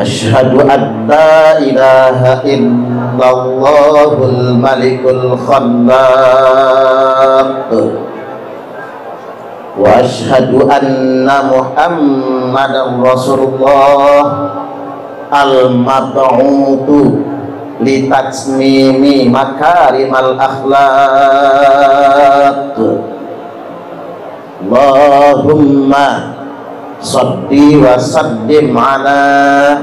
Asyhadu an la ilaha illallahul malikul khallaq wa asyhadu anna Muhammadan Rasulullah al-mab'utu li tatsmimi makarimal akhlaq. Allahumma shalli wa sallim ala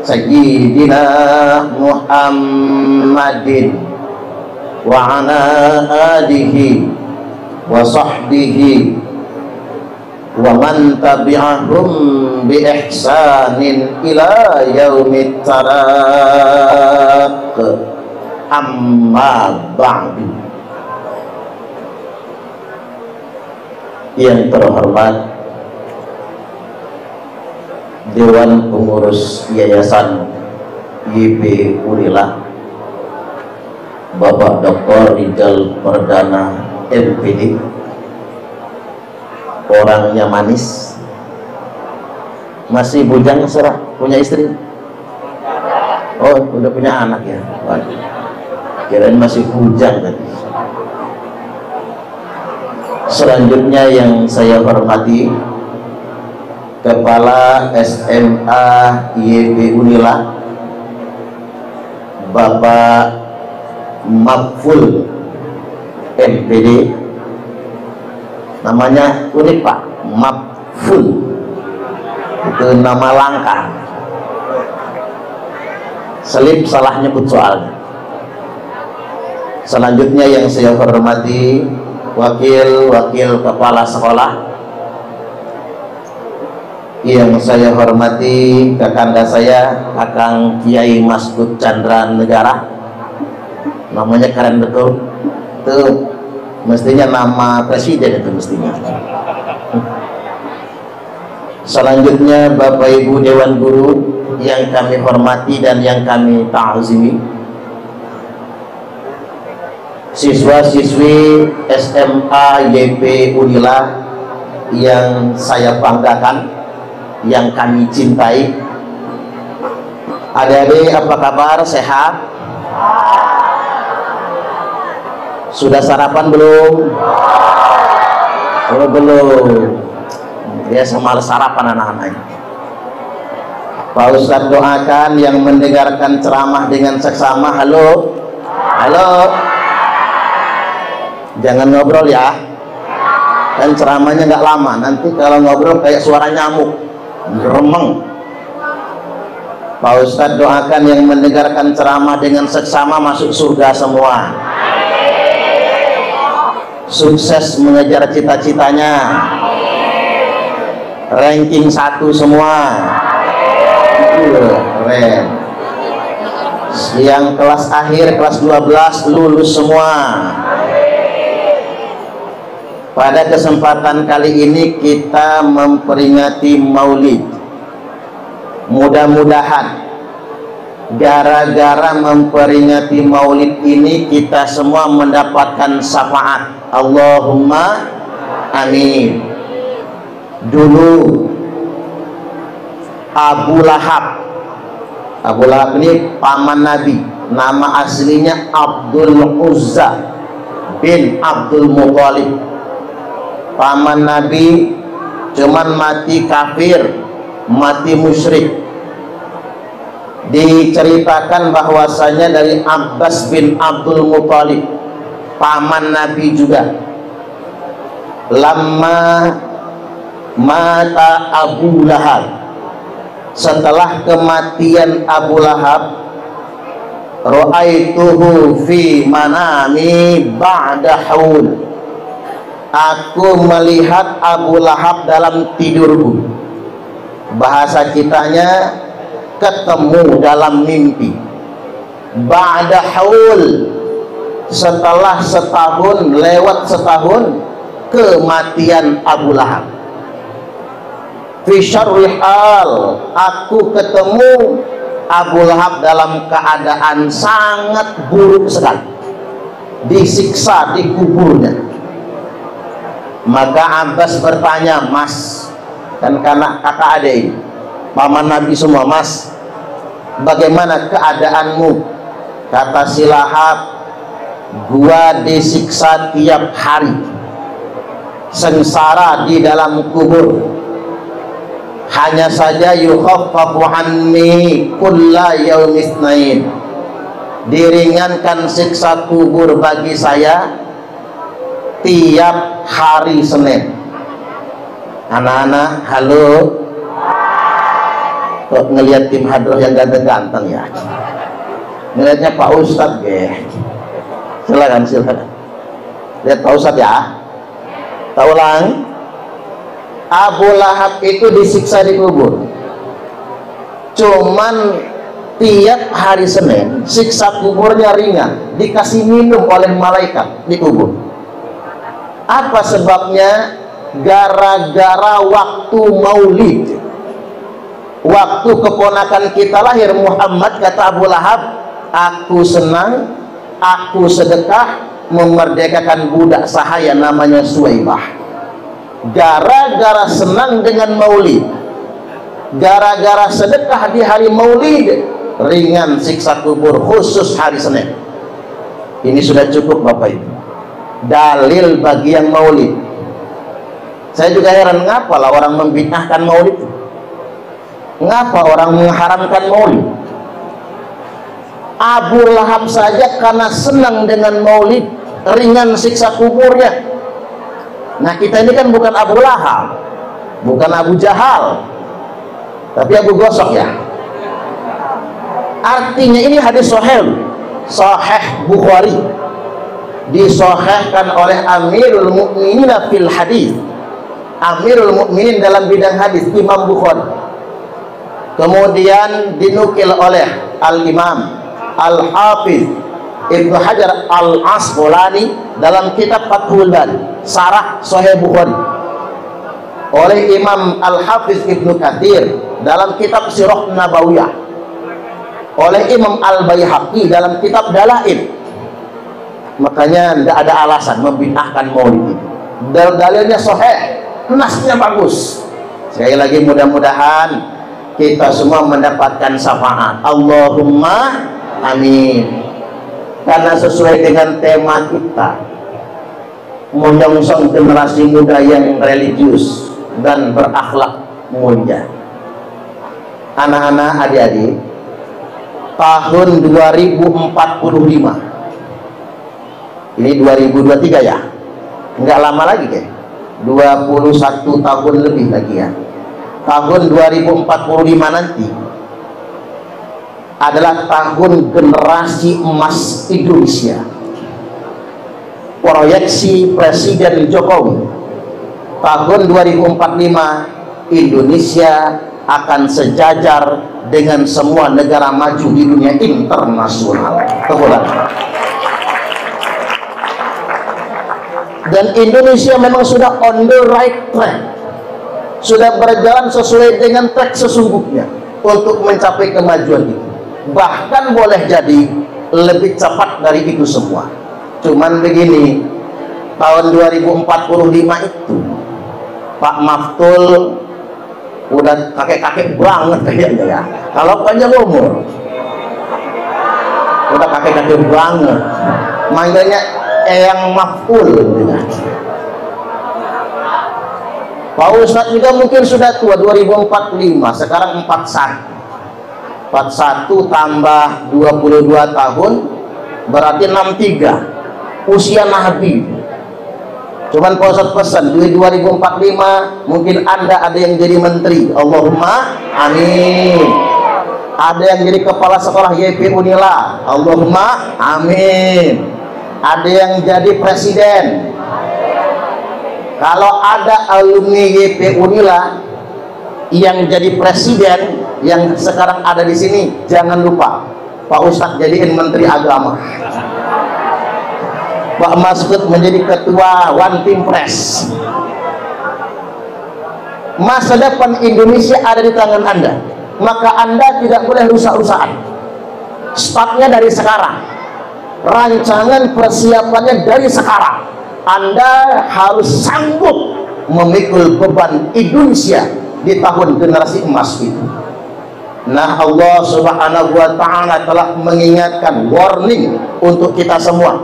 sayyidina Muhammadin wa ala alihi wa sahbihi wa man tabi'ahum bi ihsanin ila yaumit taraq. Amma ba'du. Yang terhormat Dewan Pengurus Yayasan YP Unila, Bapak Dr. Rizal Perdana MPD, orangnya manis, masih bujang serah, punya istri? Oh, udah punya anak ya? Waduh, kirain masih bujang tadi. Selanjutnya yang saya hormati Kepala SMA YP Unila, Bapak Maful MPD, namanya unik Pak, Maful, itu nama langka, selip salah nyebut soalnya. Selanjutnya yang saya hormati Wakil Kepala Sekolah, yang saya hormati kakanda saya Kakang Kiai Maskud Chandra Negara, namanya keren betul, itu mestinya nama presiden itu mestinya. Selanjutnya Bapak Ibu Dewan Guru yang kami hormati dan yang kami ta'zimi, siswa-siswi SMA YP Unila yang saya banggakan, yang kami cintai. Adik-adik apa kabar? Sehat? Sudah sarapan belum? Oh, belum. Ya, semalas sarapan anak-anak. Pak Ustadz doakan yang mendengarkan ceramah dengan seksama. Halo? Halo? Jangan ngobrol ya, kan ceramahnya nggak lama. Nanti kalau ngobrol kayak suara nyamuk, remeng. Pak Ustadz doakan yang mendengarkan ceramah dengan seksama masuk surga semua, sukses mengejar cita-citanya, ranking 1 semua. Keren. Yang kelas akhir, kelas 12 lulus semua. Pada kesempatan kali ini kita memperingati Maulid. Mudah-mudahan gara-gara memperingati Maulid ini kita semua mendapatkan syafaat. Allahumma amin. Dulu Abu Lahab ini paman Nabi, nama aslinya Abdul Uzza bin Abdul Muthalib. Paman Nabi cuman mati kafir, mati musyrik. Diceritakan bahwasanya dari Abbas bin Abdul Muthalib, paman Nabi juga. Lama mata Abu Lahab, setelah kematian Abu Lahab, ra'aituhu fi manami ba'da haul, aku melihat Abu Lahab dalam tidurku. Bahasa kitanya ketemu dalam mimpi. Ba'da haul, setelah setahun, lewat setahun kematian Abu Lahab. Fi syarri hal, aku ketemu Abu Lahab dalam keadaan sangat buruk sekali, disiksa di kuburnya. Maka Abbas bertanya, Mas, kan karena kakak adik, paman Nabi semua, Mas, bagaimana keadaanmu? Kata si Lahab, gua disiksa tiap hari, sengsara di dalam kubur. Hanya saja yukhaffafu anni kulla yaumisnain, diringankan siksa kubur bagi saya tiap hari Senin. Anak-anak, halo. Kok ngelihat tim hadroh yang ganteng-ganteng ya? Ngelihatnya Pak Ustadz ya. Silakan. Lihat Pak Ustadz ya. Tak ulang. Abu Lahab itu disiksa di kubur. Cuman tiap hari Senin siksa kuburnya ringan, dikasih minum oleh malaikat di kubur. Apa sebabnya? Gara-gara waktu maulid, waktu keponakan kita lahir Muhammad, kata Abu Lahab, aku senang, aku sedekah memerdekakan budak sahaya namanya Suwaibah. Gara-gara senang dengan maulid, gara-gara sedekah di hari maulid, ringan siksa kubur khusus hari Senin. Ini sudah cukup Bapak Ibu, dalil bagi yang maulid. Saya juga heran, ngapa lah orang membid'ahkan maulid, ngapa orang mengharamkan maulid. Abu Lahab saja karena senang dengan maulid, ringan siksa kuburnya. Nah kita ini kan bukan Abu Lahab, bukan Abu Jahal, tapi Abu Gosok ya. Artinya ini hadis sahih, Sahih Bukhari, disahihkan oleh Amirul Mukminin fil hadis, Amirul Mukminin dalam bidang hadis, Imam Bukhari. Kemudian dinukil oleh Al-Imam Al-Hafiz Ibnu Hajar Al-Asqalani dalam kitab Fathul Bari, Sarah Sahih Bukhari, oleh Imam Al-Hafiz Ibnu Katsir dalam kitab Sirah Nabawiyah, oleh Imam Al-Baihaqi dalam kitab Dalail. Makanya tidak ada alasan membid'ahkan maulid itu. Dalilnya sahih, nasnya bagus. Sekali lagi mudah-mudahan kita semua mendapatkan syafaat. Allahumma amin. Karena sesuai dengan tema kita, menyongsong generasi muda yang religius dan berakhlak mulia. Anak-anak, adik-adik, tahun 2045, ini 2023 ya, nggak lama lagi kan, 21 tahun lebih lagi ya. Tahun 2045 nanti adalah tahun generasi emas Indonesia. Proyeksi Presiden Jokowi, tahun 2045 Indonesia akan sejajar dengan semua negara maju di dunia internasional. Kemudian, dan Indonesia memang sudah on the right track, sudah berjalan sesuai dengan track sesungguhnya untuk mencapai kemajuan itu. Bahkan boleh jadi lebih cepat dari itu semua. Cuman begini, tahun 2045 itu Pak Maftul udah kakek-kakek banget kayaknya ya. Kalau panjang umur udah kakek-kakek banget, manggilnya Eyang Maftul gitu. Pak Ustadz juga mungkin sudah tua, 2045, sekarang 41 tambah 22 tahun berarti 63, usia Nabi. Cuman Pak Ustadz pesan, di 2045 mungkin Anda ada yang jadi menteri, Allahumma amin. Ada yang jadi kepala sekolah YP Unila, Allahumma amin. Ada yang jadi presiden. Kalau ada alumni YP Unila yang jadi presiden yang sekarang ada di sini, jangan lupa Pak Ustadz jadiin menteri agama, Pak Masud menjadi ketua One Team Press. Masa depan Indonesia ada di tangan Anda, maka Anda tidak boleh rusak-rusakan. Startnya dari sekarang, rancangan persiapannya dari sekarang. Anda harus sanggup memikul beban Indonesia di tahun generasi emas itu. Nah, Allah Subhanahu wa ta'ala telah mengingatkan, warning untuk kita semua.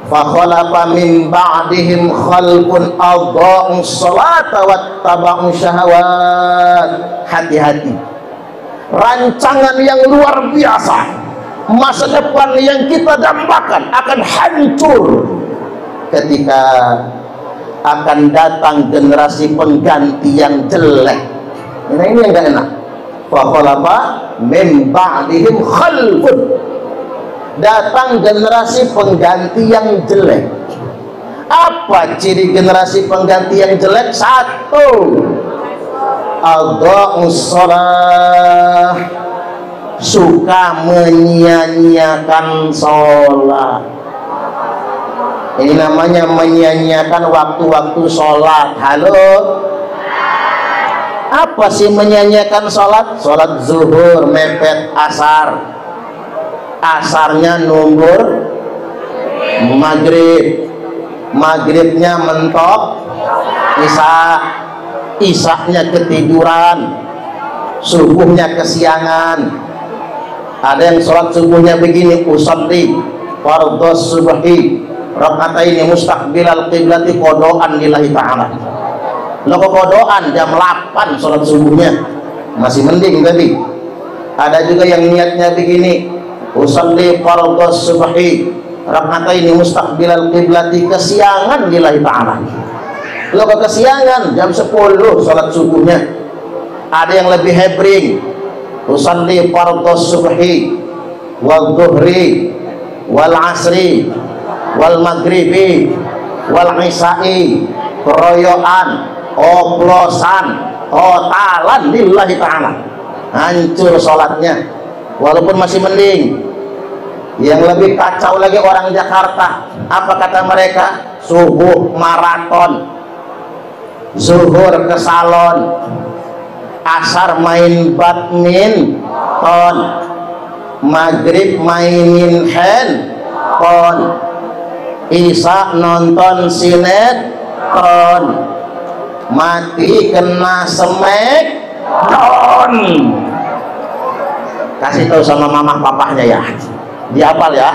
Fa khalafa min ba'dihim khalqun adha'u sholata wattaba'u syahawat. Hati-hati. Rancangan yang luar biasa, masa depan yang kita dambakan akan hancur ketika akan datang generasi pengganti yang jelek. Nah, ini yang gak enak. Fa khalafa min ba'dihim khalqun, datang generasi pengganti yang jelek. Apa ciri generasi pengganti yang jelek? Satu, adha'us shalah, suka menyia-nyiakan sholat. Ini namanya menyia-nyiakan waktu-waktu sholat. Halo, apa sih menyia-nyiakan sholat? Sholat zuhur mepet asar, asarnya nunggur maghrib, maghribnya mentok isya, isyaknya ketiduran, subuhnya kesiangan. Ada yang sholat subuhnya begini, usolli fardhos subhi rakataini mustaqbilal qiblati qodoan lillahi ta'ala. Lo kodoan jam 8 sholat subuhnya, masih mending tadi. Ada juga yang niatnya begini, usolli fardhos subhi rakataini mustaqbilal qiblati, kesiangan lillahi ta'ala. Lo kesiangan jam 10 sholat subuhnya. Ada yang lebih hebring, usolli fardhos subhi wal dhuhri wal asri wal maghribi wal isya'i, keroyokan, oplosan, totalan lillahi ta'ala. Hancur sholatnya, walaupun masih mending. Yang lebih kacau lagi orang Jakarta, apa kata mereka? Subuh maraton, zuhur ke salon, asar main badminton, maghrib mainin handphone, isya nonton sinetron, mati kena smackdown. Kasih tahu sama mama papahnya ya, dihafal ya.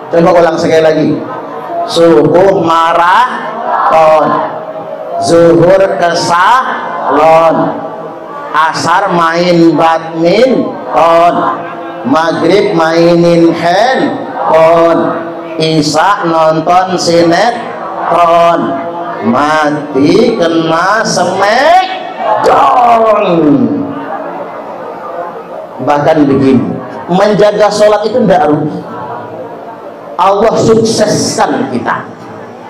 Coba ulang sekali lagi. Subuh maraton, zuhur ke salon, asar main badminton, maghrib mainin handphone, isya nonton sinetron, mati kena smackdown. Bahkan begini, menjaga sholat itu tidak rugi. Allah sukseskan kita.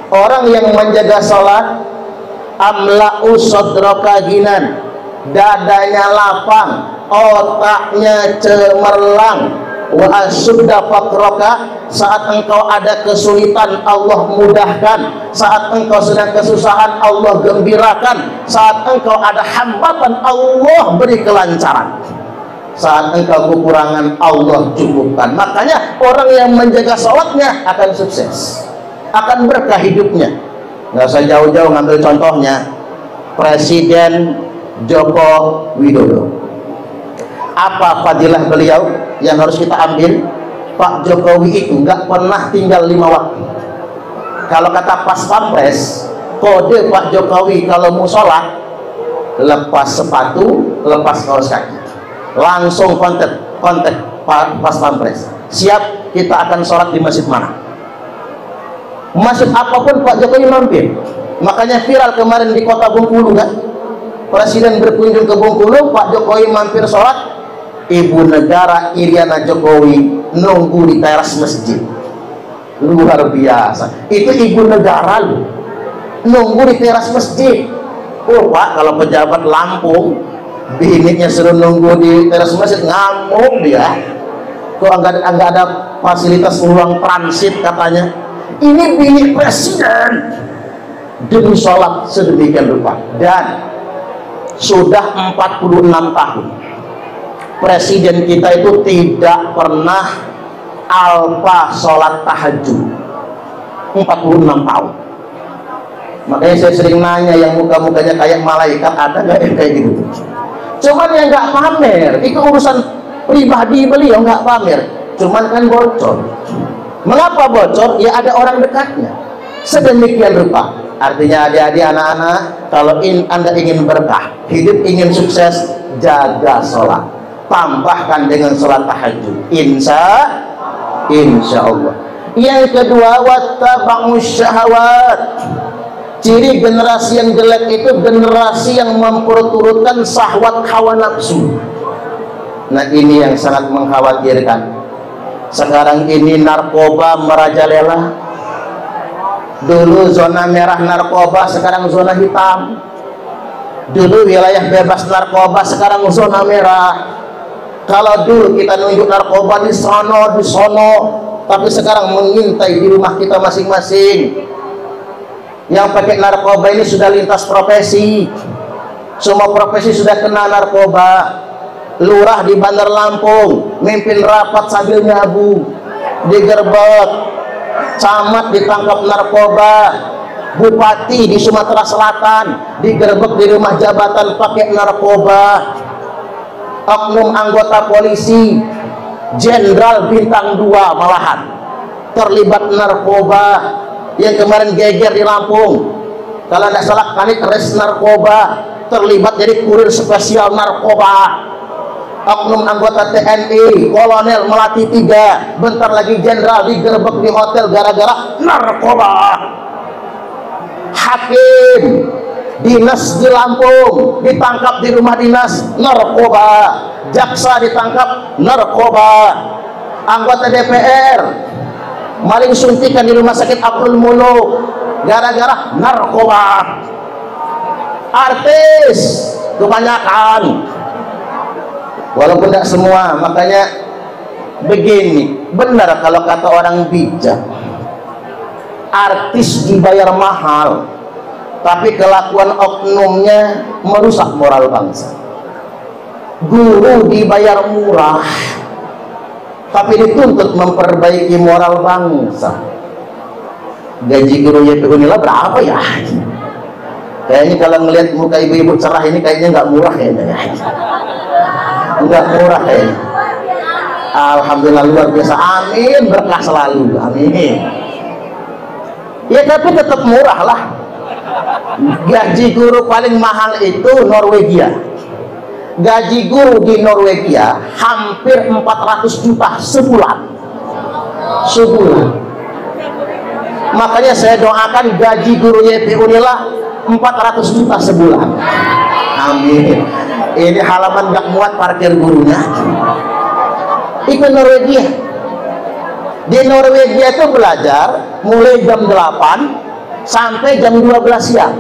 Orang yang menjaga sholat, amla'u sadraka ginan, dadanya lapang, otaknya cemerlang. Wa asudda faqraka, saat engkau ada kesulitan Allah mudahkan, saat engkau sedang kesusahan Allah gembirakan, saat engkau ada hambatan Allah beri kelancaran, saat engkau kekurangan Allah cukupkan. Makanya orang yang menjaga sholatnya akan sukses, akan berkah hidupnya. Nggak usah jauh-jauh ngambil contohnya Presiden Joko Widodo. Apa fadilah beliau yang harus kita ambil? Pak Jokowi itu nggak pernah tinggal 5 waktu. Kalau kata pas pampres, kode Pak Jokowi kalau mau sholat, lepas sepatu, lepas kaos kaki, langsung kontak pas pampres. Siap, kita akan sholat di masjid mana? Masjid apapun Pak Jokowi mampir. Makanya viral kemarin di kota Bengkulu kan? Presiden berkunjung ke Bengkulu, Pak Jokowi mampir sholat. Ibu negara Iriana Jokowi nunggu di teras masjid. Luar biasa. Itu ibu negara loh, nunggu di teras masjid. Oh Pak, kalau pejabat Lampung bininya suruh nunggu di teras masjid, ngamuk dia. Kok enggak ada fasilitas ruang transit katanya. Ini bini presiden demi sholat sedemikian rupa. Dan sudah 46 tahun presiden kita itu tidak pernah alfa sholat tahajud. 46 tahun. Makanya saya sering nanya yang muka-mukanya kayak malaikat, ada nggak yang kayak gitu? cuman yang nggak pamer itu urusan pribadi beliau, nggak pamer, cuman kan bocor. Mengapa bocor? Ya ada orang dekatnya sedemikian rupa. Artinya adik-adik, anak-anak, kalau Anda ingin berkah, hidup ingin sukses, jaga sholat, tambahkan dengan sholat tahajud, insya Allah. Yang kedua, wattaba'us syahawat. Ciri generasi yang jelek itu generasi yang memperturutkan syahwat hawa nafsu. Nah, ini yang sangat mengkhawatirkan. Sekarang ini narkoba merajalela. Dulu zona merah narkoba, sekarang zona hitam. Dulu wilayah bebas narkoba, sekarang zona merah. Kalau dulu kita nunjuk narkoba di sono, tapi sekarang mengintai di rumah kita masing-masing. Yang pakai narkoba ini sudah lintas profesi, semua profesi sudah kena narkoba. Lurah di Bandar Lampung mimpin rapat sambil nyabu, digerebek. Camat ditangkap narkoba, bupati di Sumatera Selatan digerebek di rumah jabatan pakai narkoba. Oknum anggota polisi, jenderal bintang 2 malahan terlibat narkoba. Yang kemarin geger di Lampung, kalau tidak salah kanit res narkoba, terlibat jadi kurir spesial narkoba. Oknum anggota TNI, kolonel Melati 3, bentar lagi jenderal digerebek di hotel gara-gara narkoba. Hakim dinas di Lampung ditangkap di rumah dinas, narkoba. Jaksa ditangkap, narkoba. Anggota DPR maling suntikan di rumah sakit Abdul Muluk gara-gara narkoba. Artis kebanyakan, walaupun tidak semua. Makanya begini, benar kalau kata orang bijak, artis dibayar mahal tapi kelakuan oknumnya merusak moral bangsa. Guru dibayar murah tapi dituntut memperbaiki moral bangsa. Gaji guru YPU nilai berapa ya? Kayaknya kalau ngelihat muka ibu-ibu cerah ini kayaknya nggak murah kayaknya. Enggak murah kayaknya. Alhamdulillah luar biasa, amin, berkah selalu, amin. Ya tapi tetap murah lah. Gaji guru paling mahal itu Norwegia. Gaji guru di Norwegia hampir 400 juta sebulan. Makanya saya doakan gaji guru YPU Unila 400 juta sebulan, amin. Ini halaman gak muat parkir gurunya. Ikut Norwegia. Di Norwegia itu belajar mulai jam 8 sampai jam 12 siang.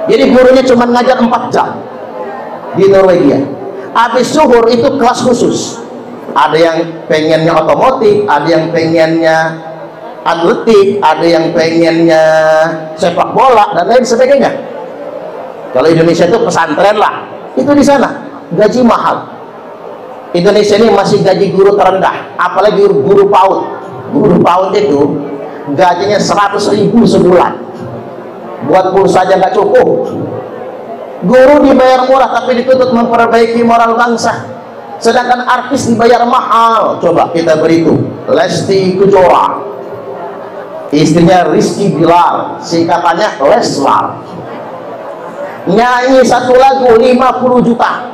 Jadi gurunya cuma ngajar 4 jam di Norwegia. Habis zuhur itu kelas khusus. Ada yang pengennya otomotif, ada yang pengennya atletik, ada yang pengennya sepak bola dan lain sebagainya. Kalau Indonesia itu pesantren lah, itu di sana gaji mahal. Indonesia ini masih gaji guru terendah, apalagi guru PAUD. Guru PAUD itu gajinya 100.000 sebulan, buat pulsa aja nggak cukup. Guru dibayar murah tapi dituntut memperbaiki moral bangsa, sedangkan artis dibayar mahal. Coba kita berhitung. Lesti Kejora, istrinya Rizky Bilar, singkatannya Leslar, nyanyi satu lagu 50 juta.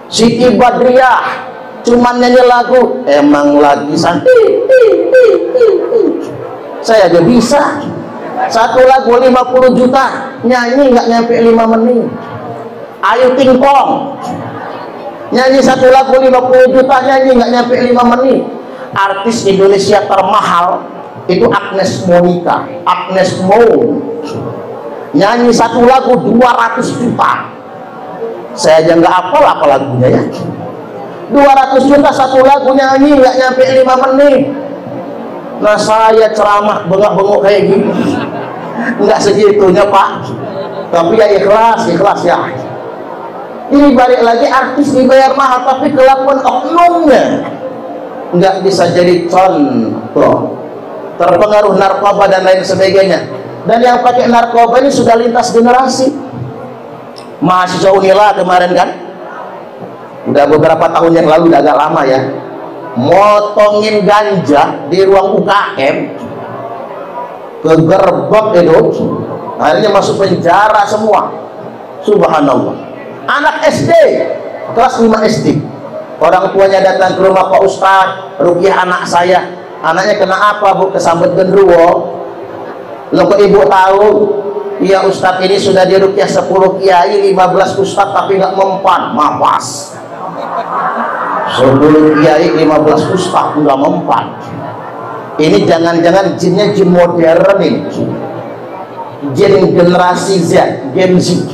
Siti Badriah cuman nyanyi lagu, emang lagi santai, saya aja bisa satu lagu 50 juta nyanyi nggak nyampe 5 menit. Ayu Ting Tong nyanyi satu lagu 50 juta nyanyi nggak nyampe 5 menit. Artis Indonesia termahal itu Agnes Monica, Agnes Mo, nyanyi satu lagu 200 juta. Saya aja nggak hafal apa lagunya ya. 200 juta satu lagu nyanyi nggak nyampe 5 menit. Nah saya ceramah bengak-bengok kayak gini nggak segitunya Pak, tapi ya ikhlas ya. Ini balik lagi, artis dibayar mahal tapi kelakuan oknumnya nggak bisa jadi contoh, terpengaruh narkoba dan lain sebagainya. Dan yang pakai narkoba ini sudah lintas generasi. mahasiswa Unila kemarin kan, udah beberapa tahun yang lalu, udah agak lama ya, motongin ganja di ruang UKM, kegerbek itu, akhirnya masuk penjara semua. Subhanallah. Anak SD kelas 5 SD, orang tuanya datang ke rumah, Pak Ustadz, ruqyah anak saya. Anaknya kena apa Bu? Kesambet genderuwo. Loh kok ibu tahu? Iya Ustadz, ini sudah diruqyah 10 kiai, 15 Ustadz tapi nggak mempan. Mapas 10 kiai, 15 Ustadz nggak mempan. Ini jangan-jangan jinnya jin modern ini, jin generasi Z, Gen Z.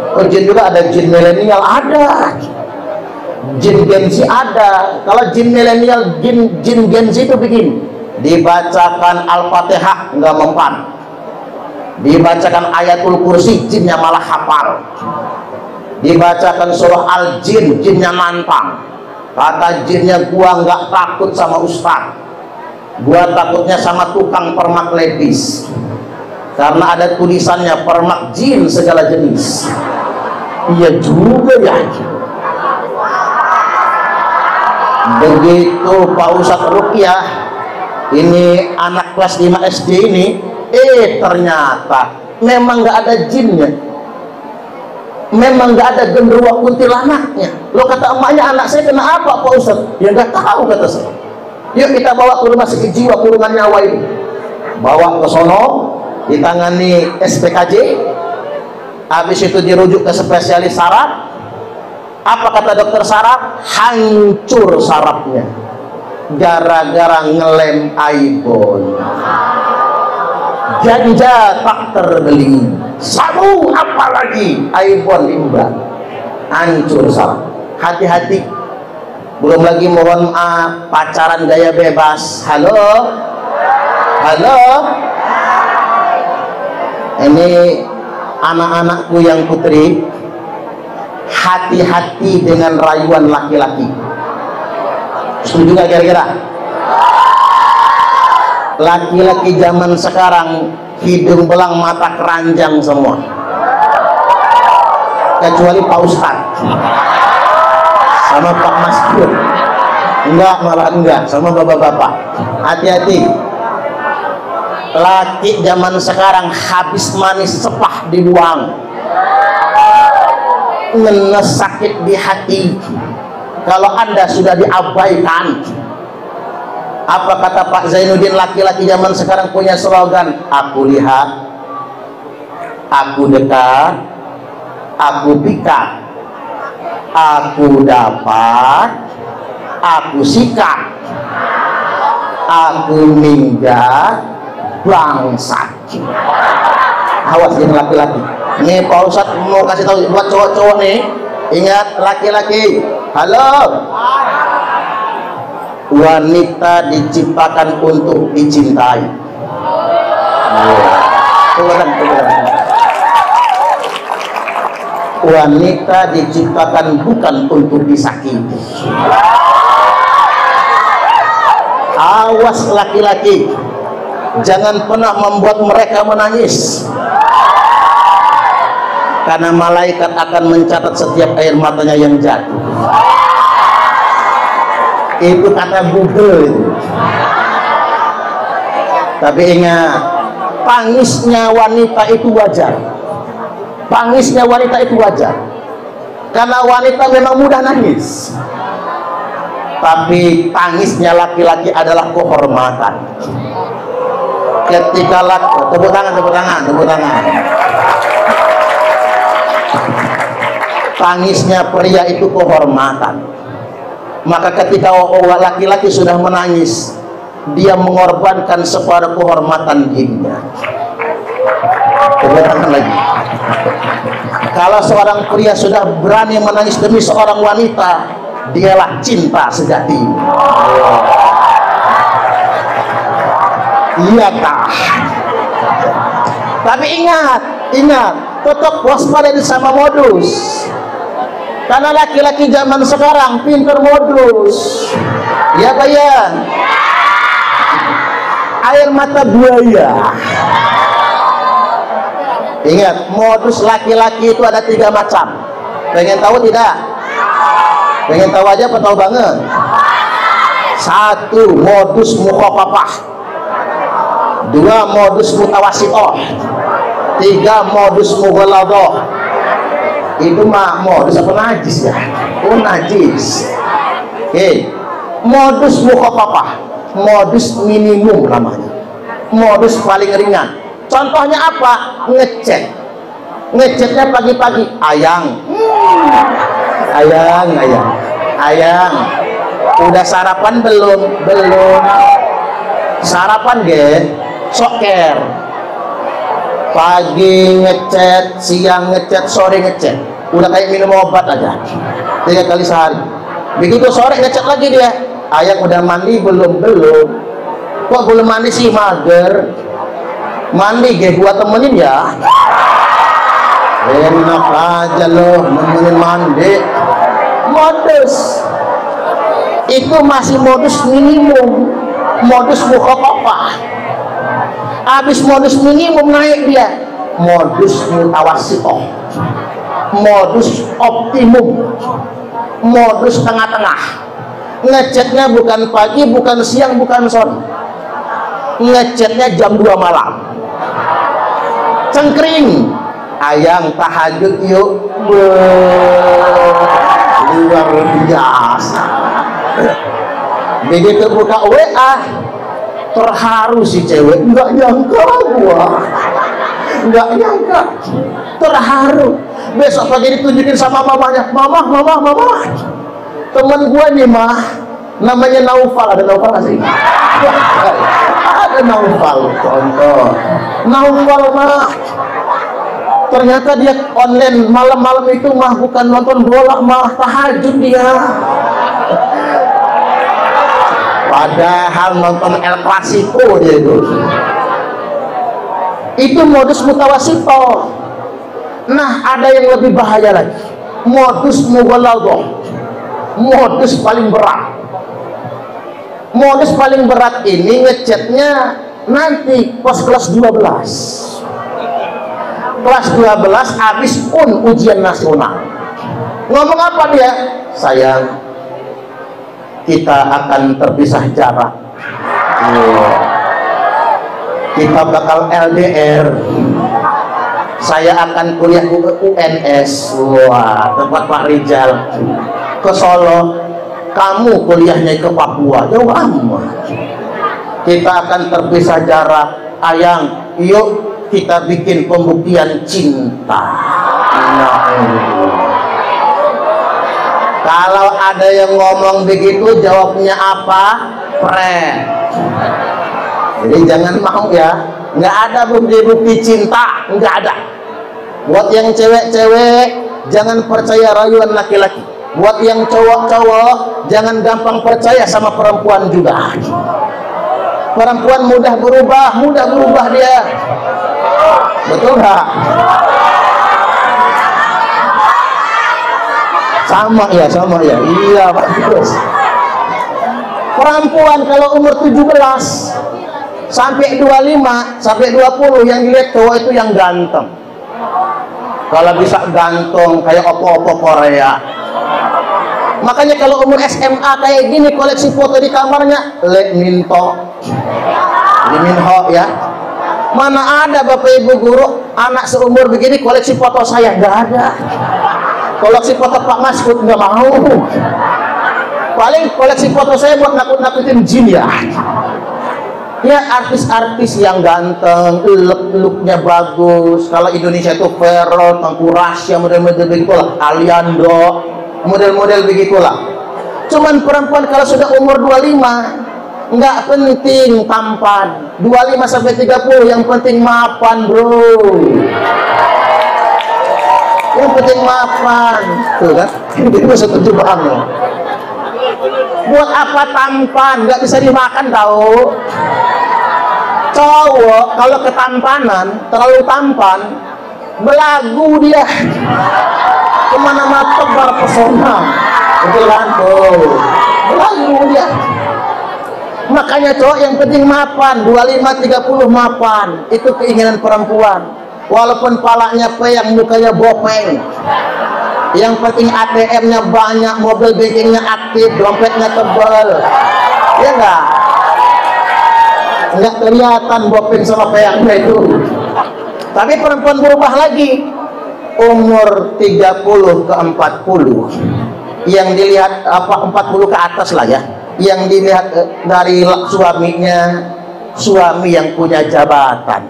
Oh, jin juga ada, jin milenial ada, jin Gen Z ada. Kalau jin milenial, jin Gen Z itu begini, dibacakan Al-Fatihah nggak mempan, dibacakan ayatul kursi jinnya malah hafal, dibacakan surah Al-Jin jinnya nantang. Kata jinnya, gua nggak takut sama ustaz, gua takutnya sama tukang permak lepis, karena ada tulisannya permak jin segala jenis. Iya juga ya. Begitu Pak Ustadz ruqyah ini anak kelas 5 SD ini, ternyata memang nggak ada jinnya, memang nggak ada genderuwo kuntilanaknya. Lo kata emaknya, anak saya kena apa Pak Ustadz? Ya nggak tahu kata saya. Yuk kita bawa ke rumah sakit jiwa kurungan nyawa ini, bawa ke sono, ditangani SPKJ, habis itu dirujuk ke spesialis saraf. Apa kata dokter saraf? Hancur sarafnya gara-gara ngelem iPhone. Ganja tak terbeli, sabu apalagi iPhone imbang, hancur saraf. Hati-hati. Belum lagi mohon maaf, pacaran gaya bebas. Halo, halo, ini anak-anakku yang putri, hati-hati dengan rayuan laki-laki. Setuju nggak kira-kira? Laki-laki zaman sekarang hidung belang, mata keranjang semua, kecuali Pak Ustadz sama Pak Maskur. Enggak, malah enggak, sama bapak-bapak. Hati-hati. Laki zaman sekarang habis manis sepah dibuang, ngenes sakit di hati kalau Anda sudah diabaikan. Apa kata Pak Zainuddin, laki-laki zaman sekarang punya slogan, aku lihat, aku dekat, aku pikat, aku dapat, aku sikat, aku minggat, bangsat. Awas yang laki-laki. Nih Pak Ustadz mau kasih tahu buat cowok-cowok nih, ingat laki-laki. Halo, wanita diciptakan untuk dicintai. Wanita diciptakan bukan untuk disakiti. Awas laki-laki, jangan pernah membuat mereka menangis, karena malaikat akan mencatat setiap air matanya yang jatuh. Itu kata Google itu. Tapi ingat, tangisnya wanita itu wajar. Tangisnya wanita itu wajar, karena wanita memang mudah nangis. Tapi tangisnya laki-laki adalah kehormatan. Ketika laki, tepuk tangan, tepuk tangan, tepuk tangan. Tangisnya pria itu kehormatan. Maka ketika laki-laki sudah menangis, dia mengorbankan separuh kehormatan dirinya. Tepuk tangan lagi. Kalau seorang pria sudah berani menangis demi seorang wanita, dialah cinta sejati. Iya tak? Tapi ingat, tetap waspada sama modus. Karena laki-laki zaman sekarang pinter modus. Ya bayang, air mata buaya. Ingat, modus laki-laki itu ada 3 macam. Pengen tahu tidak? Pengen tahu aja apa tahu banget? 1, modus mukhafafah. 2, modus mutawasitoh. 3, modus mughaladhah. Itu mah modus apa najis ya? Oh, najis. Oke. Modus mukhafafah, modus minimum namanya, modus paling ringan. Contohnya apa? Ngechat. Ngechatnya pagi-pagi, ayang, ayang, udah sarapan belum? Belum. Sarapan gen, soker. Pagi ngechat, siang ngechat, sore ngechat. Udah kayak minum obat aja, 3 kali sehari. Begitu sore ngechat lagi dia, ayang udah mandi belum? Belum. Kok belum mandi sih, mager? Mandi gua temenin ya. Enak aja loh nemenin mandi. Modus itu masih modus minimum, modus mukhafafah. Habis modus minimum naik dia modus mutawasitoh, modus optimum, modus tengah-tengah. Ngechatnya bukan pagi, bukan siang, bukan sore. Ngechatnya jam 2 malam. Cengkring, ayang tahajud yuk. Luar biasa. Begitu buka WA, terharu si cewek. Nggak nyangka gua, nggak nyangka, terharu. Besok pagi ditunjukin sama mamanya, mama, temen gua nih mah, namanya Naufal. Ada Naufal nggak sih? Ada Naufal, contoh Naufal mah ternyata dia online malam-malam itu mah bukan nonton bola, mah tahajud dia. Padahal nonton El Clasico dia itu. Itu modus mutawasitoh. Nah, ada yang lebih bahaya lagi, modus mughaladhah, modus paling berat. Modus paling berat ini ngechatnya nanti pas kelas 12. Kelas 12 habis ujian nasional. Ngomong apa dia? Sayang, kita akan terpisah jarak. Kita bakal LDR. Saya akan kuliah ke UNS. Wah, tempat Pak Rizal. Ke Solo. Kamu kuliahnya ke Papua. Jauh amat. Kita akan terpisah jarak. Ayang, yuk kita bikin pembuktian cinta. Kalau ada yang ngomong begitu, jawabnya apa? Prank. Jadi jangan mau ya. Nggak ada bukti-bukti cinta, nggak ada. Buat yang cewek-cewek, jangan percaya rayuan laki-laki. Buat yang cowok-cowok, jangan gampang percaya sama perempuan juga. Perempuan mudah berubah dia. Betul nggak? Sama ya. Iya, bagus. Perempuan kalau umur 17 sampai 25 sampai 20 yang dilihat cowok itu yang ganteng. Kalau bisa ganteng kayak opo-opo Korea. Makanya kalau umur SMA kayak gini, koleksi foto di kamarnya Lee Min Ho ya. Mana ada Bapak Ibu guru anak seumur begini koleksi foto saya? Nggak ada. Koleksi foto Pak Maskud nggak mau. Paling koleksi foto saya buat nakut-nakutin jin ya. Ya, artis-artis yang ganteng, look-nya bagus. Kalau Indonesia itu Vero, Tengku Rasya, model-model begitulah, Aliando, model-model begitulah. Cuman perempuan kalau sudah umur 25 nggak penting tampan, 25 sampai 30 yang penting mapan, bro. Yang penting mapan, tuh kan? Itu setuju banget. Buat apa tampan? Nggak bisa dimakan tahu. Cowok kalau ketampanan, terlalu tampan, belagu dia. Kemana-mana tebar pesona. Betul kan? Tuh, belagu dia. Makanya cowok yang penting mapan, 25-30 mapan. Itu keinginan perempuan. walaupun palanya peyang, mukanya bopeng. Yang penting ATM-nya banyak, mobil bankingnya aktif, dompetnya tebal. Ya enggak kelihatan bopeng sama peyangnya itu. Tapi perempuan berubah lagi, umur 30 ke 40, yang dilihat 40 ke atas lah ya, yang dilihat dari suaminya, suami yang punya jabatan,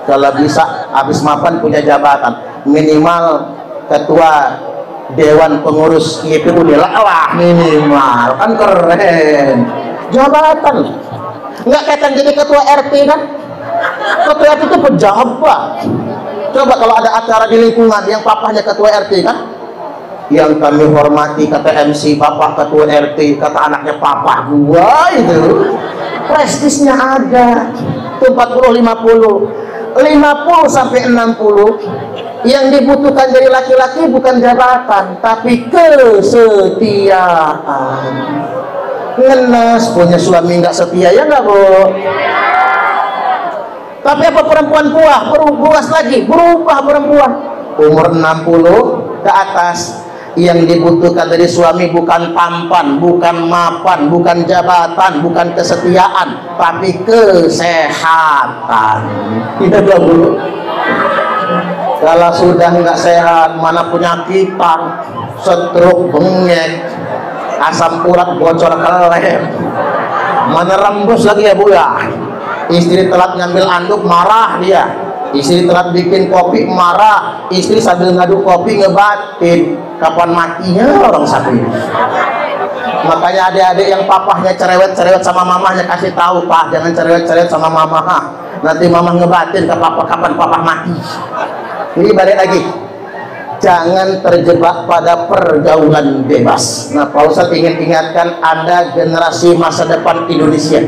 kalau bisa habis mapan punya jabatan, minimal ketua dewan pengurus YPU lah, minimal, kan keren, jabatan. Nggak kaitan jadi ketua RT kan, ketua RT itu pejabat. Coba kalau ada acara di lingkungan yang papahnya ketua RT kan, yang kami hormati kata MC bapak ketua RT, kata anaknya papa gua, itu prestisnya ada. Itu 40 sampai 60, yang dibutuhkan dari laki-laki bukan jabatan tapi kesetiaan. Ngenes punya suami nggak setia, ya nggak Bu? Tapi apa perempuan buas lagi, berubah perempuan umur 60 ke atas, yang dibutuhkan dari suami bukan tampan, bukan mapan, bukan jabatan, bukan kesetiaan, tapi kesehatan. Tidak Bu. Kalau sudah nggak sehat, mana penyakitan, stroke, bengek, asam urat bocor kelem, mana rembus lagi ya Bu ya. Istri telat ngambil anduk marah dia, istri telat bikin kopi marah, istri sambil ngadu kopi ngebatin, kapan matinya orang satu ini. Makanya adik-adik yang papahnya cerewet-cerewet sama mamahnya, kasih tahu, Pak, jangan cerewet-cerewet sama mama, nanti mama ngebatin ke papa kapan papa mati. Ini balik lagi, jangan terjebak pada pergaulan bebas. Nah, Pak Ustadz ingin ingatkan Anda, generasi masa depan Indonesia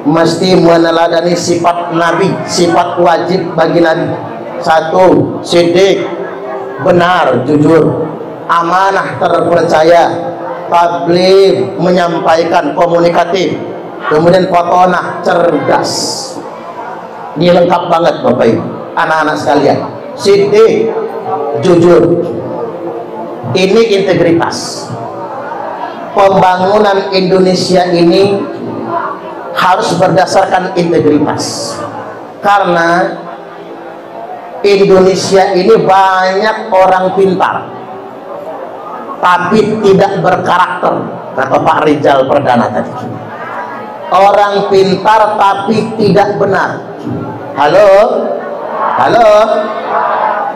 mesti meneladani sifat Nabi, sifat wajib bagi Nabi. 1. Siddiq, benar, jujur, amanah, terpercaya, tabligh, menyampaikan, komunikatif, kemudian fatonah, cerdas. Ini lengkap banget Bapak Ibu, anak-anak sekalian. Siddiq, jujur, ini integritas. Pembangunan Indonesia ini harus berdasarkan integritas, karena Indonesia ini banyak orang pintar tapi tidak berkarakter, kata Pak Rizal Perdana tadi. Orang pintar tapi tidak benar. Halo?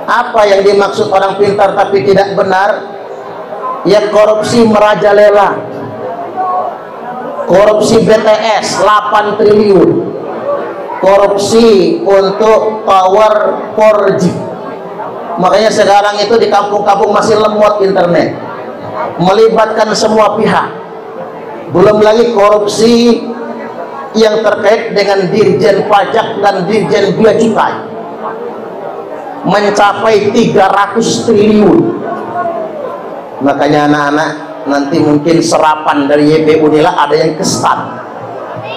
Apa yang dimaksud orang pintar tapi tidak benar? Ya korupsi merajalela, korupsi BTS 8 triliun, korupsi untuk tower 4G. Makanya sekarang itu di kampung-kampung masih lemot internet, melibatkan semua pihak. Belum lagi korupsi yang terkait dengan Dirjen Pajak dan Dirjen Bea Cukai mencapai 300 triliun. Makanya anak-anak nanti mungkin serapan dari YPU inilah ada yang kestan.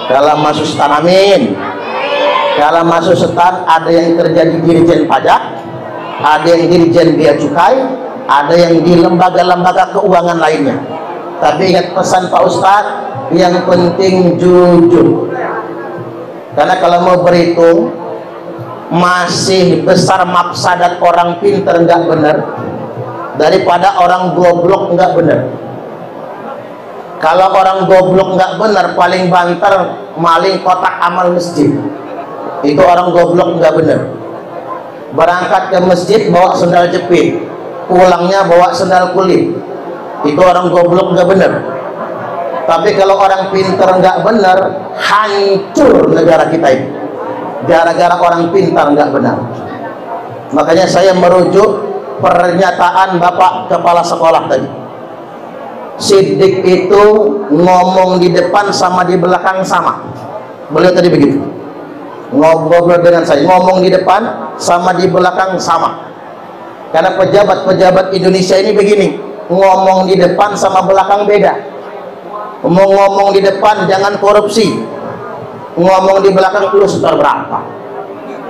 Kalau masuk stan, amin. Kalau masuk stan ada yang kerja di Dirjen Pajak, ada yang Dirjen Bea Cukai, ada yang di lembaga-lembaga keuangan lainnya. Tapi ingat pesan Pak Ustadz, yang penting jujur. Karena kalau mau berhitung, masih besar mafsadat orang pinter nggak benar daripada orang goblok nggak benar. Kalau orang goblok nggak benar, paling banter maling kotak amal masjid. Itu orang goblok nggak benar. Berangkat ke masjid bawa sendal jepit, pulangnya bawa sendal kulit. Itu orang goblok nggak benar. Tapi kalau orang pinter nggak benar, hancur negara kita ini gara-gara orang pintar nggak benar. Makanya saya merujuk pernyataan Bapak Kepala Sekolah tadi. Siddiq itu ngomong di depan sama di belakang sama. Beliau tadi begitu, ngobrol dengan saya, ngomong di depan sama di belakang sama. Karena pejabat-pejabat Indonesia ini begini, ngomong di depan sama belakang beda. Mau ngomong di depan jangan korupsi, ngomong di belakang lu setor berapa,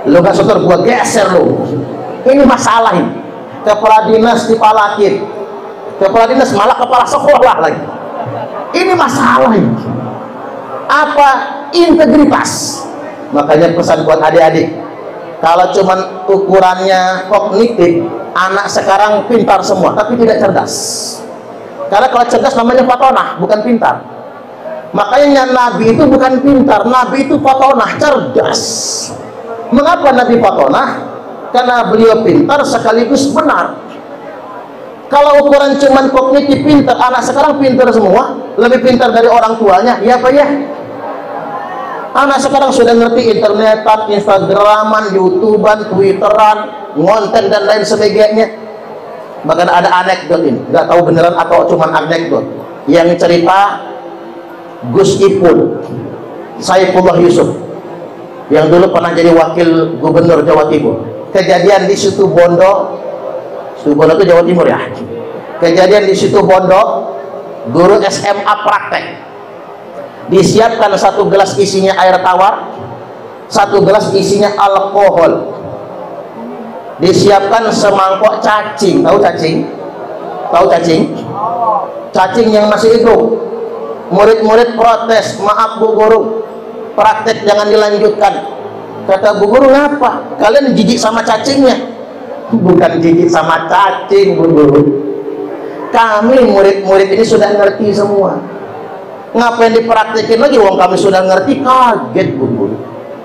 lu kan setor gua geser lu. Ini masalah ini. Kepala dinas dipalakin, kepala dinas malah kepala sekolah lagi. Ini masalah ini. Apa? Integritas. Makanya pesan buat adik-adik, kalau cuman ukurannya kognitif, anak sekarang pintar semua tapi tidak cerdas. Karena kalau cerdas namanya fatonah, bukan pintar. Makanya Nabi itu bukan pintar, Nabi itu fatonah, cerdas. Mengapa Nabi fatonah? Karena beliau pintar sekaligus benar. Kalau ukuran cuman kognitif pintar, anak sekarang pintar semua, lebih pintar dari orang tuanya, ya apa ya? Anak sekarang sudah ngerti internetan, instagraman, youtuban, twitteran, ngonten dan lain sebagainya. Bahkan ada anekdot ini, nggak tahu beneran atau cuman anekdot, yang cerita Gus Ipul Saifullah Yusuf yang dulu pernah jadi wakil gubernur Jawa Timur. Kejadian di Situbondo itu Jawa Timur ya. Kejadian di Situbondo, guru SMA praktek, disiapkan 1 gelas isinya air tawar, 1 gelas isinya alkohol, disiapkan semangkok cacing. Tahu cacing? Tahu cacing? Cacing yang masih hidup. Murid-murid protes, maaf Bu Guru, praktek jangan dilanjutkan. Kata Bu Guru, ngapa? Kalian jijik sama cacingnya? Bukan jijik sama cacing Bu Guru, kami murid-murid ini sudah ngerti semua. Ngapain dipraktekin lagi? Wong kami sudah ngerti. Kaget Bu Guru.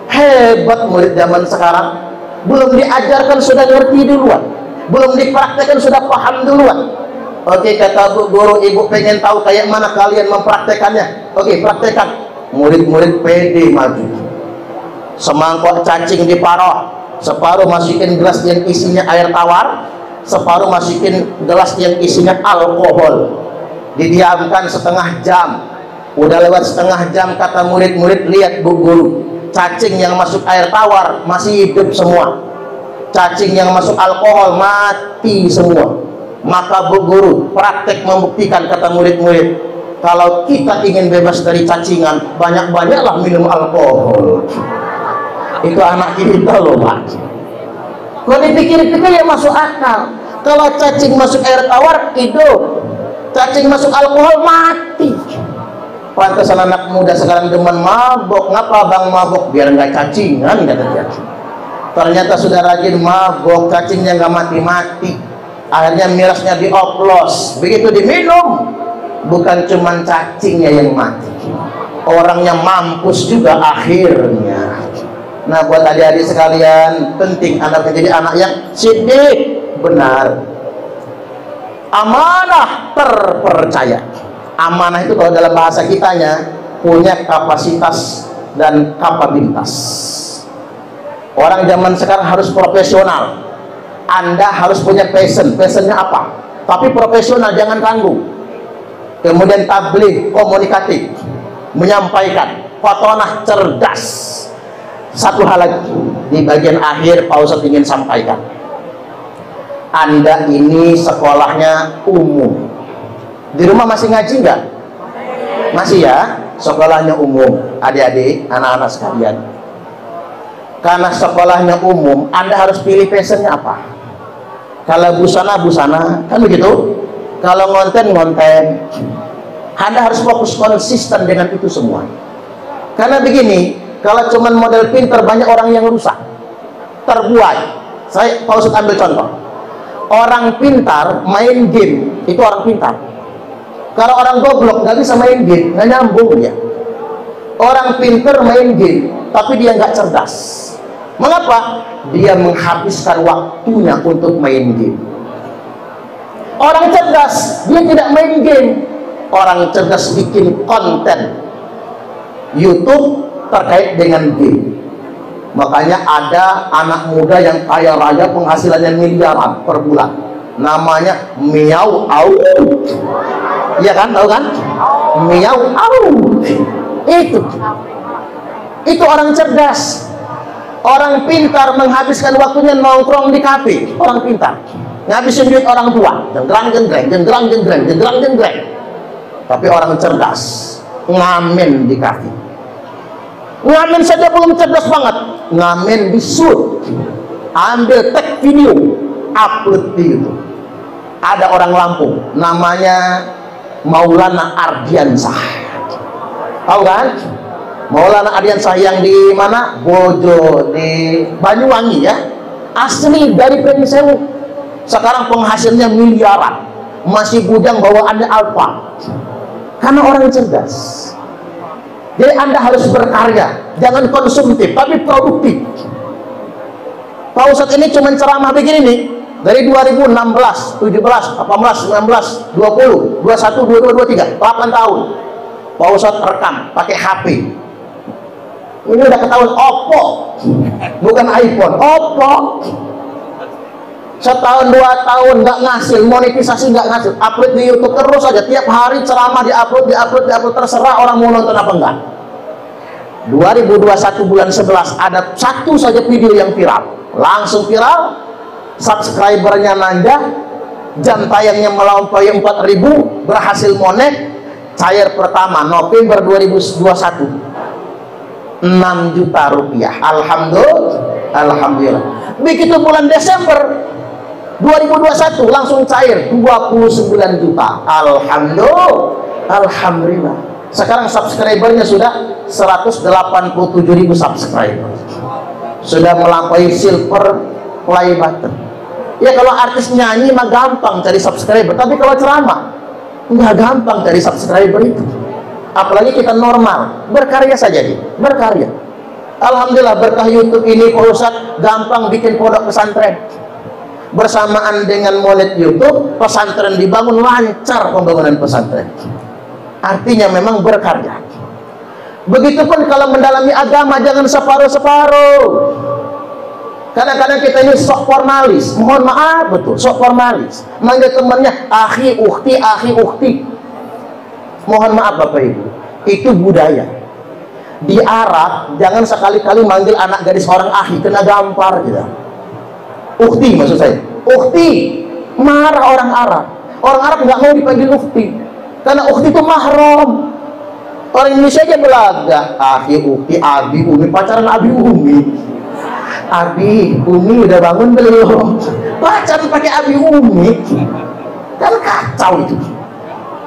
Hebat murid zaman sekarang, belum diajarkan sudah ngerti duluan, belum dipraktekkan sudah paham duluan. Oke, kata Bu Guru, ibu pengen tahu kayak mana kalian mempraktekannya. Oke, praktekan. Murid-murid pede maju. Semangkok cacing diparuh, separuh masukin gelas yang isinya air tawar, separuh masukin gelas yang isinya alkohol. Didiamkan setengah jam. Udah lewat setengah jam, kata murid-murid, lihat Bu Guru, cacing yang masuk air tawar masih hidup semua, cacing yang masuk alkohol mati semua. Maka Bu Guru praktek membuktikan, kata murid-murid, kalau kita ingin bebas dari cacingan, banyak-banyaklah minum alkohol. Itu anak kita loh Pak. Kalau dipikir-pikir ya masuk akal. Kalau cacing masuk air tawar hidup, cacing masuk alkohol mati. Pantesan anak muda sekarang demen mabok. Ngapa bang mabok? Biar nggak cacingan, kata dia. Ternyata sudah rajin mabok, cacingnya nggak mati-mati. Akhirnya mirasnya dioplos. Begitu diminum, bukan cuman cacingnya yang mati, orangnya mampus juga akhirnya. Nah, buat adik-adik sekalian, penting Anda menjadi anak yang sidik, benar, amanah, terpercaya. Amanah itu kalau dalam bahasa kitanya punya kapasitas dan kapabilitas. Orang zaman sekarang harus profesional. Anda harus punya passion. Passionnya apa? Tapi profesional, jangan tanggung. Kemudian tabligh, komunikatif, menyampaikan, fatonah, cerdas. Satu hal lagi di bagian akhir Pak Ustadz ingin sampaikan, Anda ini sekolahnya umum. Di rumah masih ngaji nggak? Masih ya? Sekolahnya umum, adik-adik, anak-anak sekalian. Karena sekolahnya umum, Anda harus pilih passionnya apa. Kalau busana, busana, kan begitu. Kalau ngonten, ngonten. Anda harus fokus konsisten dengan itu semua. Karena begini, kalau cuman model pinter, banyak orang yang rusak, terbuai. Saya Pak Ustadz ambil contoh. Orang pintar main game, itu orang pintar. Kalau orang goblok nggak bisa main game, nggak nyambung dia. Orang pinter main game, tapi dia nggak cerdas. Mengapa? Dia menghabiskan waktunya untuk main game. Orang cerdas, dia tidak main game. Orang cerdas bikin konten YouTube terkait dengan game. Makanya ada anak muda yang kaya raya, penghasilannya miliaran per bulan, namanya Miau Au. Iya kan, tahu kan? Miau Au. Itu orang cerdas. Orang pintar menghabiskan waktunya nongkrong di kafe. Orang pintar ngabisin duit orang tua, jenggrang. Tapi orang cerdas ngamen di kafe. Ngamen saja belum cerdas banget, ngamen di sud. ambil tag video, upload di YouTube. Ada orang Lampung namanya Maulana Ardiansah, tahu kan? Maulana Ardiansah yang di mana? Bojo, di Banyuwangi ya, asli dari Pringsewu. Sekarang penghasilnya miliaran, masih bujang bawaannya Alfa, karena orang cerdas. Jadi Anda harus berkarya, jangan konsumtif tapi produktif. Pak Ustadz ini cuma ceramah begini nih, dari 2016, 17, 18, 19, 20, 21, 22, 23, 8 tahun Pak Ustadz rekam pakai HP. Ini udah ketahuan Oppo, bukan iPhone, Oppo. Setahun 2 tahun nggak ngasil, monetisasi nggak ngasil, upload di YouTube terus aja, tiap hari ceramah diupload, terserah orang mau nonton apa enggak. 2021 bulan 11 ada satu saja video yang viral, langsung viral, subscribernya nanjak, jam tayangnya melampaui 4.000, berhasil monet. Cair pertama November 2021 6 juta rupiah. Alhamdulillah. Begitu bulan Desember 2021 langsung cair 29 juta. Alhamdulillah. Sekarang subscribernya sudah 187.000 subscriber. Sudah melampaui silver play button. Ya kalau artis nyanyi mah gampang cari subscriber, tapi kalau ceramah nggak gampang cari subscriber itu. Apalagi kita normal, berkarya saja nih, berkarya. Alhamdulillah berkah YouTube ini Pak Ustadz gampang bikin pondok pesantren. Bersamaan dengan monet YouTube, pesantren dibangun, lancar pembangunan pesantren. Artinya memang berkarya. Begitupun kalau mendalami agama, jangan separuh-separuh. Kadang-kadang kita ini sok formalis, mohon maaf betul, sok formalis. Manggil temannya akhi, ukhti. Mohon maaf Bapak Ibu, itu budaya. Di Arab jangan sekali-kali manggil anak gadis orang akhi, kena gampar gitu. Ukhti maksud saya, ukhti, marah orang Arab. Orang Arab nggak mau dipanggil ukhti, karena ukhti itu mahram. Orang Indonesia aja belaga, akhi, ukhti, abi, umi, pacaran abi, umi. Abi, umi udah bangun belum? Pacaran pakai abi, umi, kan kacau itu.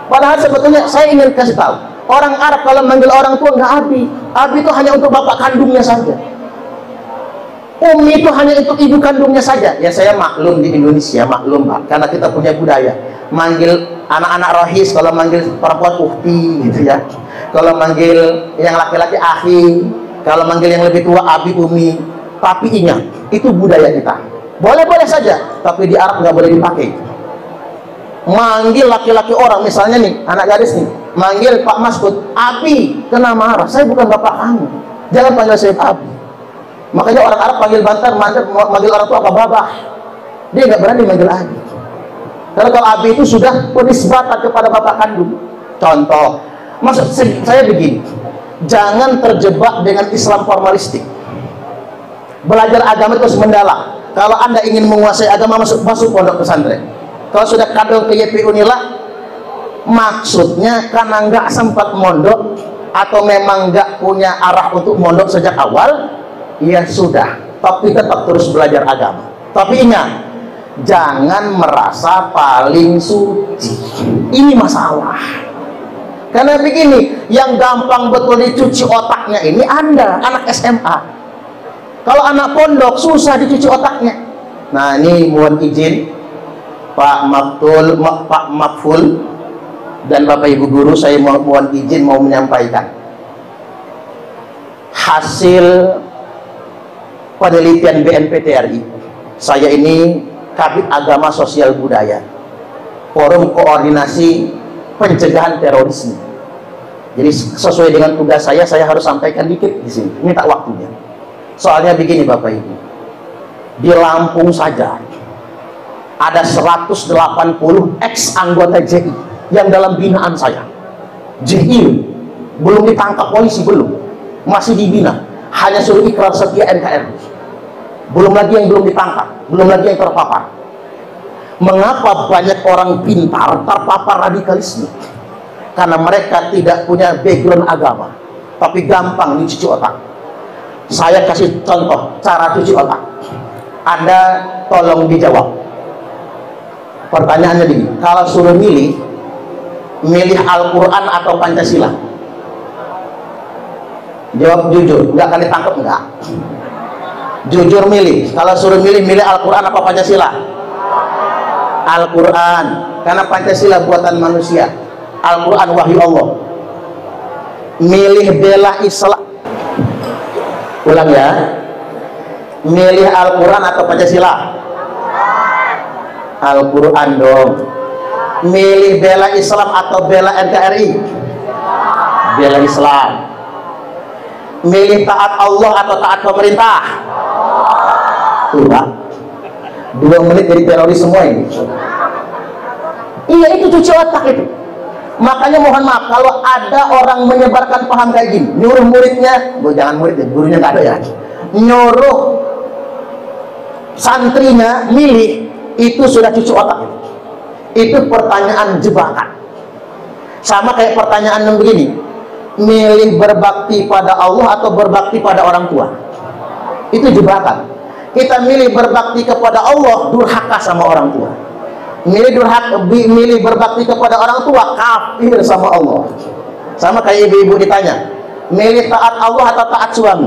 Padahal sebetulnya saya ingin kasih tahu, orang Arab kalau manggil orang tua nggak abi. Abi itu hanya untuk bapak kandungnya saja. Umi itu hanya untuk ibu kandungnya saja. Ya saya maklum di Indonesia, maklum Pak, karena kita punya budaya manggil anak-anak rohis, kalau manggil perempuan ukhti gitu ya. Kalau manggil yang laki-laki akhi, kalau manggil yang lebih tua abi, umi. Tapi ingat, itu budaya kita. Boleh-boleh saja, tapi di Arab nggak boleh dipakai. Manggil laki-laki orang, misalnya nih anak gadis nih, manggil Pak Maskud abi, kena marah. Saya bukan bapak kamu, jangan panggil saya abi. Makanya orang Arab panggil bantar, manggil orang tua apa babah, dia nggak berani manggil abi. Karena kalau abi itu sudah penisbatan kepada bapak kandung. Contoh, maksud saya begini, jangan terjebak dengan Islam formalistik. Belajar agama itu harus mendalam. Kalau Anda ingin menguasai agama, masuk pondok pesantren. Kalau sudah kadang ke YPU Unila, maksudnya karena nggak sempat mondok atau memang nggak punya arah untuk mondok sejak awal, ya sudah, tapi tetap terus belajar agama. Tapi ingat, jangan merasa paling suci. Ini masalah. Karena begini, yang gampang betul dicuci otaknya ini Anda, anak SMA. Kalau anak pondok susah dicuci otaknya. Nah ini mohon izin Pak Makful dan Bapak Ibu Guru, saya mohon izin mau menyampaikan hasil penelitian BNPTRI. Saya ini Kabid Agama Sosial Budaya, Forum Koordinasi Pencegahan Terorisme. Jadi sesuai dengan tugas saya harus sampaikan dikit di sini. Minta waktunya. Soalnya begini Bapak Ibu, di Lampung saja ada 180 ex anggota JI yang dalam binaan saya. JI belum ditangkap polisi, belum, masih dibina, hanya suruh ikrar setia NKRI. Belum lagi yang belum ditangkap, belum lagi yang terpapar. Mengapa banyak orang pintar terpapar radikalisme? Karena mereka tidak punya background agama, tapi gampang dicuci otak. Saya kasih contoh cara cuci otak. Anda tolong dijawab. Pertanyaannya begini, kalau suruh milih Al-Quran atau Pancasila? Jawab jujur, nggak akan ditangkap, nggak. Jujur milih, kalau suruh milih Al-Quran apa Pancasila? Al-Quran, karena Pancasila buatan manusia, Al-Quran wahyu Allah. Milih bela Islam, ulang ya, milih Al-Quran atau Pancasila? Al-Quran dong. Milih bela Islam atau bela NKRI? Bela Islam. Milih taat Allah atau taat pemerintah? Tuh Pak, 2 menit jadi teroris semua ini. Iya, itu cuci otak itu. Makanya mohon maaf kalau ada orang menyebarkan paham kayak gini, nyuruh muridnya, jangan muridnya, gurunya nggak ada ya, nyuruh santrinya milih, itu sudah cuci otak. Itu pertanyaan jebakan. Sama kayak pertanyaan yang begini, milih berbakti pada Allah atau berbakti pada orang tua? Itu jebakan. Kita milih berbakti kepada Allah, durhaka sama orang tua. Milih berbakti kepada orang tua, kafir sama Allah. Sama kayak ibu-ibu ditanya, milih taat Allah atau taat suami?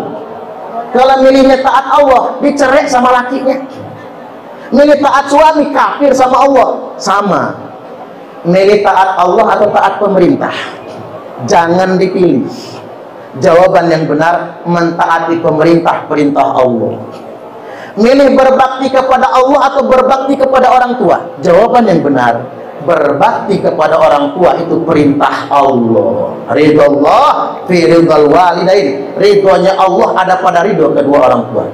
Kalau milihnya taat Allah, dicerai sama lakinya. Milih taat suami, kafir sama Allah. Sama. Milih taat Allah atau taat pemerintah? Jangan dipilih. Jawaban yang benar, mentaati pemerintah, perintah Allah. Milih berbakti kepada Allah atau berbakti kepada orang tua? Jawaban yang benar, berbakti kepada orang tua itu perintah Allah. Ridho Allah fi ridhal walidain. Ridhonya Allah ada pada ridho kedua orang tua.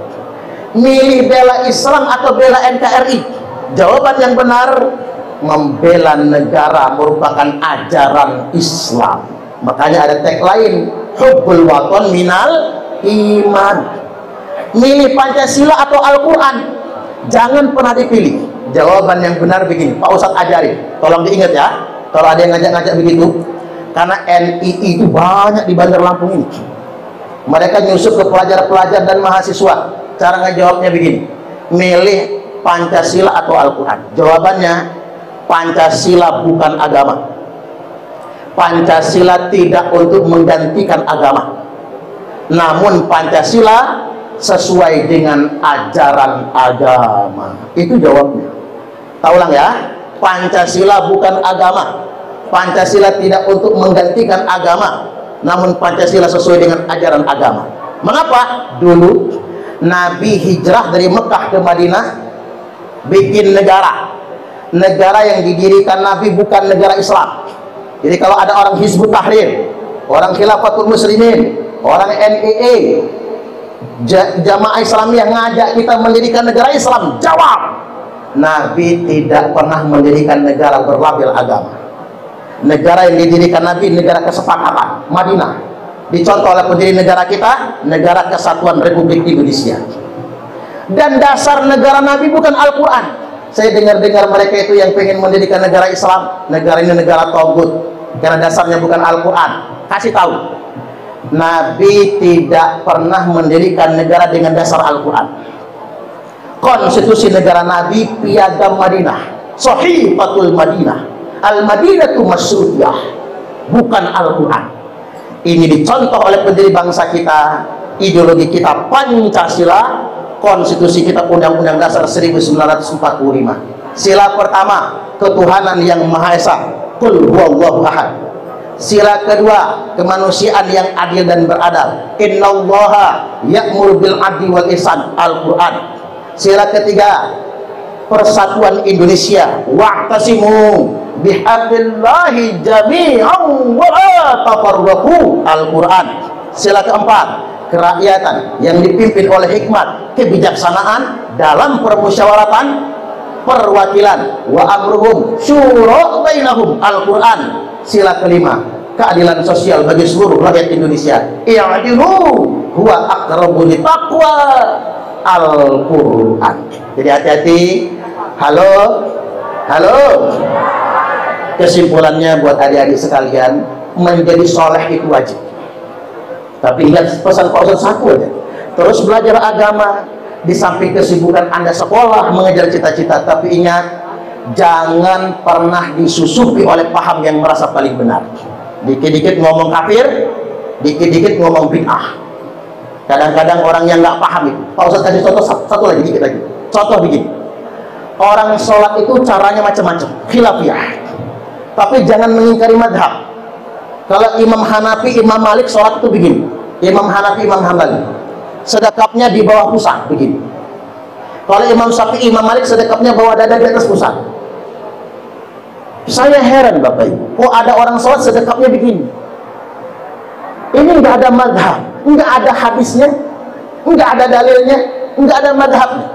Milih bela Islam atau bela NKRI? Jawaban yang benar, membela negara merupakan ajaran Islam. Makanya ada tagline, hubbul waton minal iman. Milih Pancasila atau Al-Quran? Jangan pernah dipilih. Jawaban yang benar begini, Pak Ustadz ajarin, tolong diingat ya, kalau ada yang ngajak-ngajak begitu. Karena NII itu banyak di Bandar Lampung ini. Mereka nyusup ke pelajar-pelajar dan mahasiswa. Cara ngejawabnya begini, milih Pancasila atau Al-Quran? Jawabannya, Pancasila bukan agama. Pancasila tidak untuk menggantikan agama, namun Pancasila sesuai dengan ajaran agama. Itu jawabnya. Tak ulang ya, Pancasila bukan agama. Pancasila tidak untuk menggantikan agama, namun Pancasila sesuai dengan ajaran agama. Mengapa? Dulu Nabi hijrah dari Mekah ke Madinah, bikin negara. Negara yang didirikan Nabi bukan negara Islam. Jadi kalau ada orang Hizbut Tahrir, orang Khilafatul Muslimin, orang NII, Jamaah Islamiyah ngajak kita mendirikan negara Islam, jawab, Nabi tidak pernah mendirikan negara berlabel agama. Negara yang didirikan Nabi negara kesepakatan, Madinah. Dicontoh oleh pendiri negara kita, Negara Kesatuan Republik Indonesia. Dan dasar negara Nabi bukan Al-Quran. Saya dengar-dengar mereka itu yang pengen mendirikan negara Islam, negara ini negara Togut, karena dasarnya bukan Al-Quran. Kasih tahu, Nabi tidak pernah mendirikan negara dengan dasar Al-Quran. Konstitusi negara Nabi Piagam Madinah, Sahifatul Madinah, Al-Madinatu Masyudiyah, bukan Al-Quran. Ini dicontoh oleh pendiri bangsa kita, ideologi kita Pancasila, konstitusi kita Undang-Undang Dasar 1945. Sila pertama, ketuhanan yang Maha Esa, Qul huwallahu ahad. Sila kedua, kemanusiaan yang adil dan beradab, innallaha ya'muru bil adli wal ihsan, Al-Quran. Sila ketiga, persatuan Indonesia, wa'tasimu bihablillahi jami'an wa la tafarraqu, Al-Quran. Sila keempat, kerakyatan yang dipimpin oleh hikmat, kebijaksanaan dalam permusyawaratan perwakilan, wa amruhum syura bainahum, Al-Quran. Sila kelima, keadilan sosial bagi seluruh rakyat Indonesia, i'dilu huwa aqrabu littaqwa, Al-Quran. Jadi hati-hati. Halo, kesimpulannya buat adik-adik sekalian, menjadi soleh itu wajib. Tapi ingat pesan Pak Ustadz satu aja, terus belajar agama, di samping kesibukan Anda sekolah, mengejar cita-cita, tapi ingat, jangan pernah disusupi oleh paham yang merasa paling benar. Dikit-dikit ngomong kafir, dikit-dikit ngomong bid'ah. Kadang-kadang orang yang nggak paham itu. Pak Ustaz kasih contoh satu lagi, dikit lagi. Contoh begini, orang sholat itu caranya macam-macam, khilafiyah, tapi jangan mengingkari madhab. Kalau Imam Hanafi, Imam Malik sholat itu begini, Imam Hanafi, Imam Hambali sedekapnya di bawah pusat begini. Kalau Imam Syafi'i, Imam Malik sedekapnya bawah dada di atas pusat. Saya heran Bapak Ibu, kok ada orang sholat sedekapnya begini? Ini nggak ada madhab, nggak ada hadisnya, nggak ada dalilnya, nggak ada madhabnya.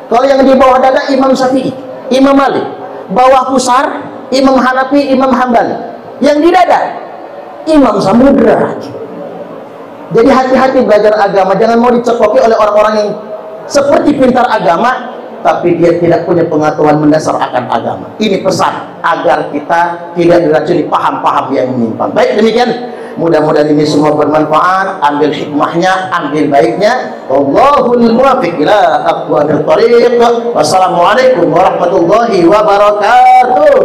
Kalau yang di bawah dada Imam Syafi'i, Imam Malik, bawah pusar Imam Hanafi, Imam Hambali, yang di dada Imam Samudra. Jadi hati-hati belajar agama, jangan mau dicekoki oleh orang-orang yang seperti pintar agama tapi dia tidak punya pengetahuan mendasar akan agama. Ini pesan agar kita tidak diracuni paham-paham yang menyimpang. Baik, demikian, mudah-mudahan ini semua bermanfaat. Ambil hikmahnya, ambil baiknya. Wallahul muwaffiq ila aqwamit thoriq. Wassalamualaikum warahmatullahi wabarakatuh.